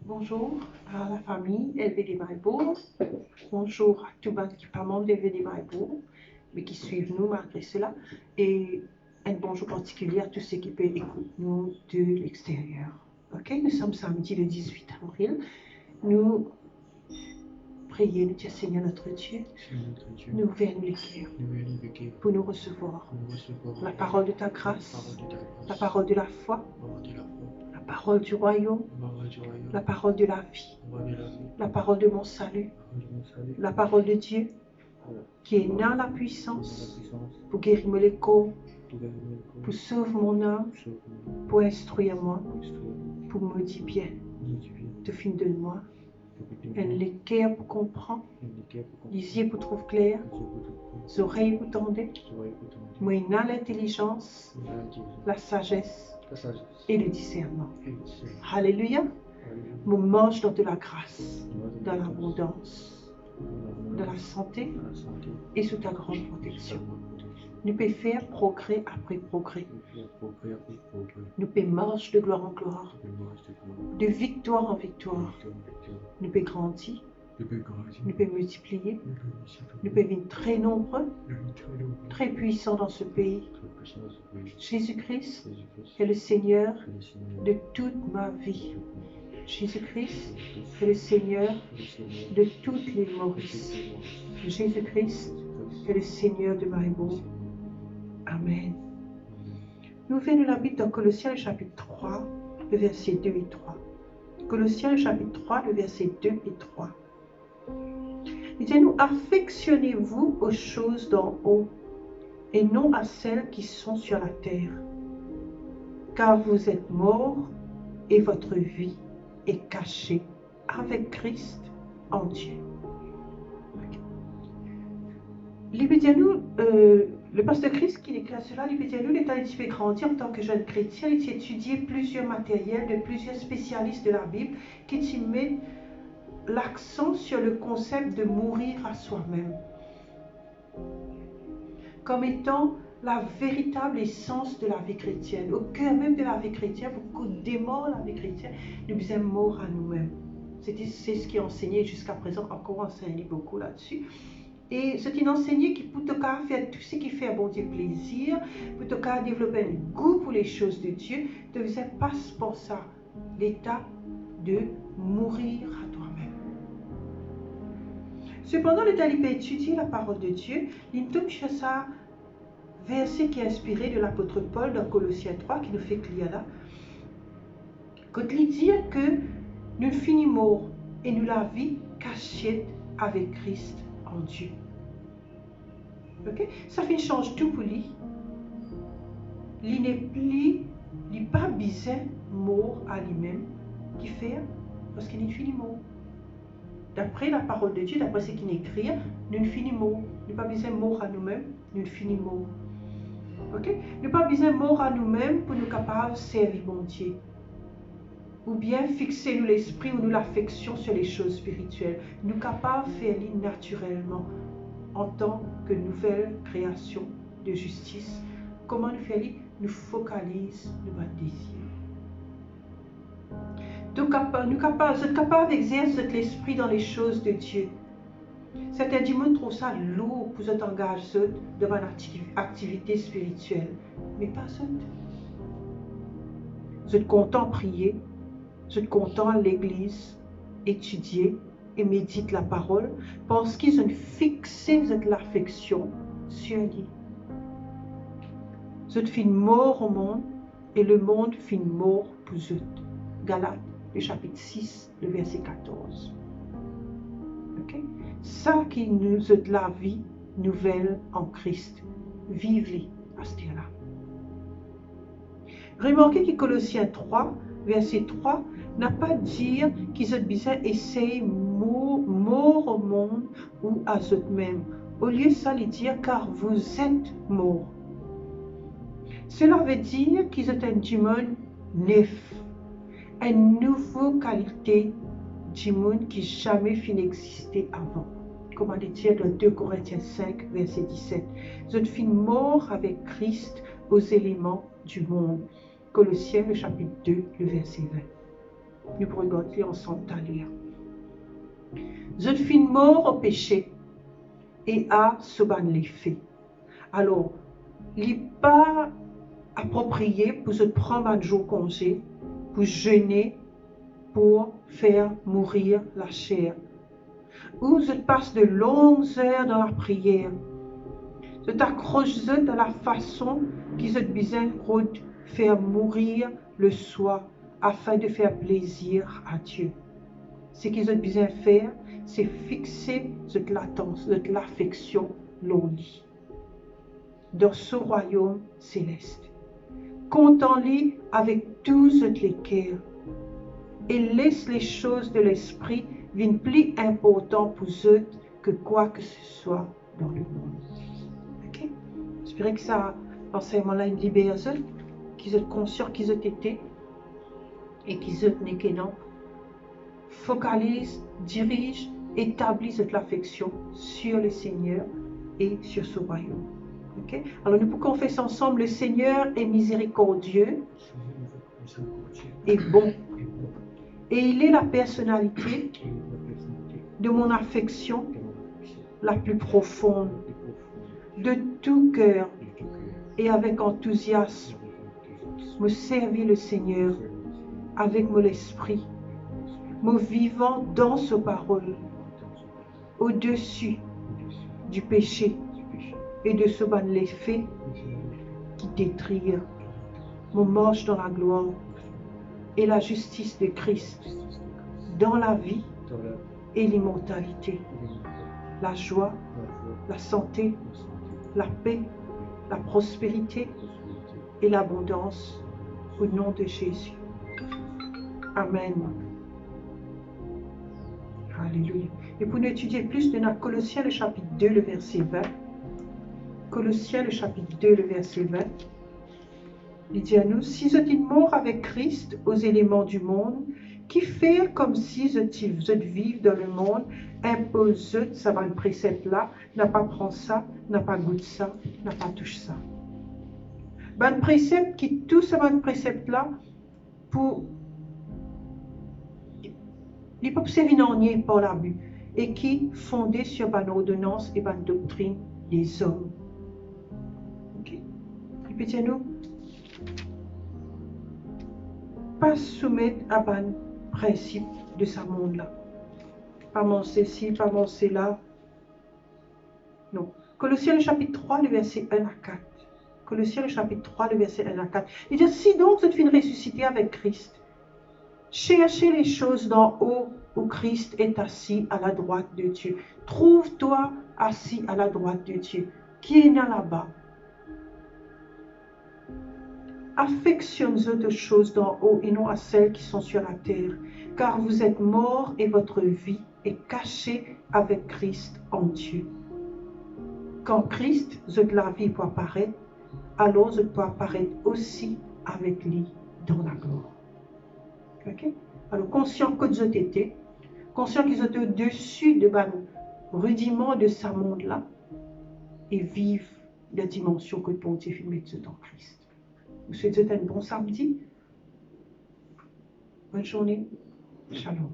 Bonjour à la famille LVD Bible. Bonjour à tous les qui pas membres d'LVD Bible, mais qui suivent nous malgré cela. Et un bonjour particulier à tous ceux qui peuvent écouter nous de l'extérieur. Ok, nous sommes samedi le 18 avril. Nous prions, nous disons Seigneur notre Dieu, nous ouvrons les cœurs pour nous recevoir la parole de ta grâce, la parole de la foi, la parole du royaume, la parole de la vie, la parole de mon salut, la parole de Dieu qui est dans la puissance pour guérir les corps, pour sauver mon âme, pour instruire moi, pour me dire bien, de fin de moi, un cœur pour comprendre, les yeux pour trouver clair, les oreilles pour tendre, moi dans l'intelligence, la sagesse et le discernement. Alléluia. Nous mange dans de la grâce, dans l'abondance, dans la santé et sous ta grande protection. Nous pouvons faire progrès après progrès. Nous pouvons marcher de gloire en gloire, de victoire en victoire. Nous pouvons grandir, nous pouvons multiplier, nous pouvons être très nombreux, très puissants dans ce pays. Jésus-Christ est le Seigneur de toute ma vie. Jésus-Christ est le Seigneur de toutes les Maurices. Jésus-Christ est le Seigneur de ma vie. Amen. Nous venons la Bible dans Colossiens chapitre 3, le verset 2 et 3. Colossiens chapitre 3, le verset 2 et 3. Il dit, nous affectionnez-vous aux choses d'en haut et non à celles qui sont sur la terre. Car vous êtes morts et votre vie est cachée avec Christ en Dieu. Le pasteur Christ qui écrit cela, il fait grandir en tant que jeune chrétien, il a étudié plusieurs matériels de plusieurs spécialistes de la Bible qui mettent l'accent sur le concept de mourir à soi-même comme étant la véritable essence de la vie chrétienne. Au cœur même de la vie chrétienne, pour qu'on démarre la vie chrétienne, nous sommes morts à nous-mêmes. C'est ce qui est enseigné jusqu'à présent, encore enseigné beaucoup là-dessus. Et c'est une enseignée qui, pour te faire tout ce qui fait un bon Dieu plaisir, pour te développer un goût pour les choses de Dieu, te passe pour ça l'état de mourir à toi-même. Cependant, l'État peut étudier la parole de Dieu, il tombe sur ça verset qui est inspiré de l'apôtre Paul dans Colossiens 3, qui nous fait lire là. Quand il dit que nous finissons morts et nous la vie cachée avec Christ en Dieu. Ok? Ça fait change tout pour lui. Il n'est plus, il n'est pas besoin mort à lui-même qui fait parce qu'il est fini mort. D'après la parole de Dieu, d'après ce qu'il écrit, nous finissons mort. Nous n'avons pas besoin mort à nous-mêmes, nous finissons mort. Okay? Nous n'avons pas besoin mort à nous-mêmes pour nous capables de servir bon Dieu. Ou bien fixer nous l'esprit ou nous l'affection sur les choses spirituelles. Nous capables de faire naturellement en tant que nouvelle création de justice. Comment nous faire? Nous focalise nos désirs. Nous sommes capables d'exercer l'esprit dans les choses de Dieu. Certains du monde trouvent ça lourd pour s'engager dans une activité spirituelle. Mais pas ça. Vous êtes content de prier, vous êtes content à l'église, étudier et méditer la parole, parce qu'ils ont fixé l'affection sur lui. Vous êtes fin mort au monde et le monde fin mort pour vous. Galates, le chapitre 6, le verset 14. Ok? Ça qui nous est la vie nouvelle en Christ. Vive-les à ce là. Remarquez que Colossiens 3, verset 3, n'a pas dit qu'ils ont besoin d'essayer mort au monde ou à eux-mêmes. Au lieu de ça, il dit car vous êtes morts. Cela veut dire qu'ils ont un monde neuf, une nouvelle qualité du monde qui jamais fin existé avant. Comme on dit dans 2 Corinthiens 5, verset 17. Vous êtes fin mort avec Christ aux éléments du monde. Colossiens, le chapitre 2, le verset 20. Nous regardons ensemble ta lire. Je suis mort au péché et à ce ban les faits. Alors, il n'est pas approprié pour se prendre un jour congé, pour jeûner, pour faire mourir la chair. Ou je passe de longues heures dans la prière. Je t'accroche dans la façon qu'ils ont besoin de faire mourir le soi afin de faire plaisir à Dieu. Ce qu'ils ont besoin de faire, c'est fixer cette latence, cette l'affection, l'on-lit dans ce royaume céleste. Comptons-les avec tous les cœurs et laisse les choses de l'esprit viennent plus importantes pour eux que quoi que ce soit dans le monde. Ok? J'espère que ça, l'enseignement-là, une libération, qu'ils soient conscients qu'ils ont été et qu'ils ont n'est que non. Focalise, dirige, établit cette affection sur le Seigneur et sur ce royaume. Okay? Alors nous pouvons confesser ensemble, le Seigneur est miséricordieux et bon. Et il est la personnalité de mon affection la plus profonde, de tout cœur et avec enthousiasme, me servir le Seigneur avec mon esprit, me vivant dans sa parole, au-dessus du péché et de ce ban l'effet qui détruit. Me marche dans la gloire et la justice de Christ, dans la vie et l'immortalité, la joie, la santé, la paix, la prospérité et l'abondance au nom de Jésus. Amen. Alléluia. Et pour nous étudier plus de notre Colossiens le chapitre 2, le verset 20. Colossiens le chapitre 2, le verset 20. Il dit à nous, si vous êtes morts avec Christ aux éléments du monde, qui fait comme si vous êtes vivre dans le monde, impose ça va le précepte là, n'a pas prendre ça, n'a pas goûte ça, n'a pas touche ça. Ben précepte qui tout ce ben précepte là pour les peuples sévinaniers par l'abus et qui fondé sur une ordonnance et une doctrine des hommes. Ok. Il peut dire nous pas soumettre à un principe de ce monde-là. Pas mon ceci, pas mon cela. Non. Colossiens le chapitre 3, le verset 1 à 4. Colossiens le chapitre 3, le verset 1 à 4. Il dit, si donc vous êtes fin ressuscité avec Christ, cherchez les choses d'en haut où Christ est assis à la droite de Dieu. Trouve-toi assis à la droite de Dieu. Qui est là-bas? Affectionne-vous aux choses d'en haut et non à celles qui sont sur la terre, car vous êtes morts et votre vie est cachée avec Christ en Dieu. Quand Christ, la vie, peut apparaître, alors je peux apparaître aussi avec lui dans la gloire. Ok? Alors, conscient que vous étiez, conscient qu'ils étaient au-dessus de rudiments de ce monde-là, et vivent la dimension que ton Dieu fait mettre dans Christ. Vous souhaitez un bon samedi. Bonne journée. Shalom.